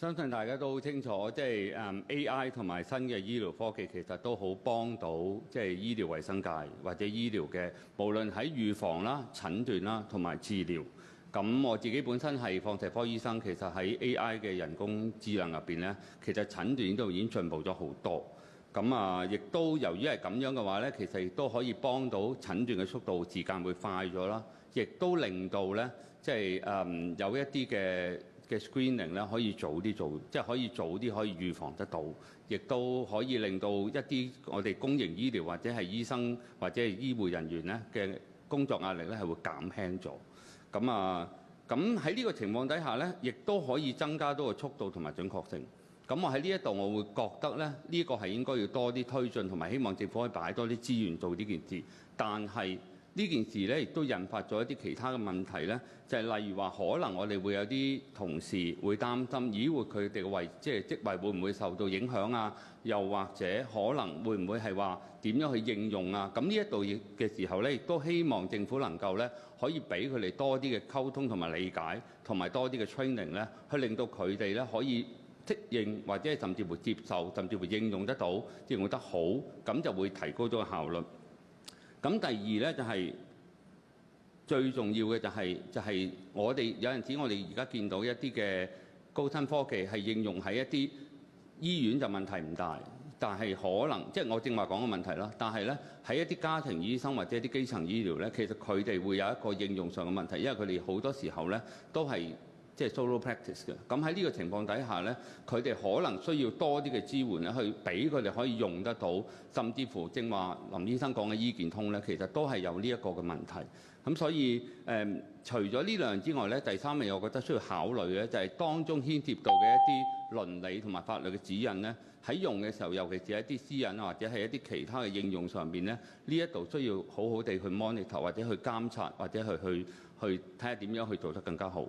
相信大家都好清楚，即係AI 同埋新嘅醫療科技其實都好幫到即係醫療衛生界或者醫療嘅，無論喺預防啦、診斷啦同埋治療。咁我自己本身係放射科醫生，其實喺 AI 嘅人工智能入邊咧，其實診斷都已經進步咗好多。亦都由於係咁樣嘅話咧，其實亦都可以幫到診斷嘅速度、時間會快咗啦，亦都令到咧即係有一啲嘅 screening 咧可以早啲做，即係可以早啲可以預防得到，亦都可以令到一啲我哋公營醫療或者係醫生或者係醫護人員咧嘅工作壓力咧係會減輕咗。咁喺呢個情況底下咧，亦都可以增加到個速度同埋準確性。咁我喺呢一度，我會覺得咧，呢個係應該要多啲推進，同埋希望政府可以擺多啲資源做呢件事。但係呢件事咧，亦都引發咗一啲其他嘅問題咧，就係例如話，可能我哋會有啲同事會擔心，咦？會佢哋嘅即係職位會唔會受到影響啊？又或者可能會唔會係話點樣去應用啊？咁呢一度嘅時候咧，亦都希望政府能夠咧可以俾佢哋多啲嘅溝通同埋理解，同埋多啲嘅 training 咧，去令到佢哋咧可以適應或者甚至乎接受，甚至乎應用得到，應用得好，咁就會提高咗個效率。咁第二咧就係最重要嘅就係我哋有陣時我哋而家見到一啲嘅高新科技係應用喺一啲醫院就問題唔大，但係可能即係我正話講嘅問題啦。但係咧喺一啲家庭醫生或者一啲基層醫療咧，其實佢哋會有一個應用上嘅問題，因為佢哋好多時候咧都係即係 solo practice 嘅。咁喺呢個情況底下咧，佢哋可能需要多啲嘅支援咧，去俾佢哋可以用得到，甚至乎正話林醫生講嘅醫健通咧，其實都係有呢一個嘅問題。咁所以除咗呢兩樣之外咧，第三樣我覺得需要考慮嘅就係當中牽涉到嘅一啲倫理同埋法律嘅指引咧，喺用嘅時候，尤其是一啲私隱或者係一啲其他嘅應用上邊咧，呢一度需要好好地去 monitor 或者去監察或者去睇下點樣去做得更加好。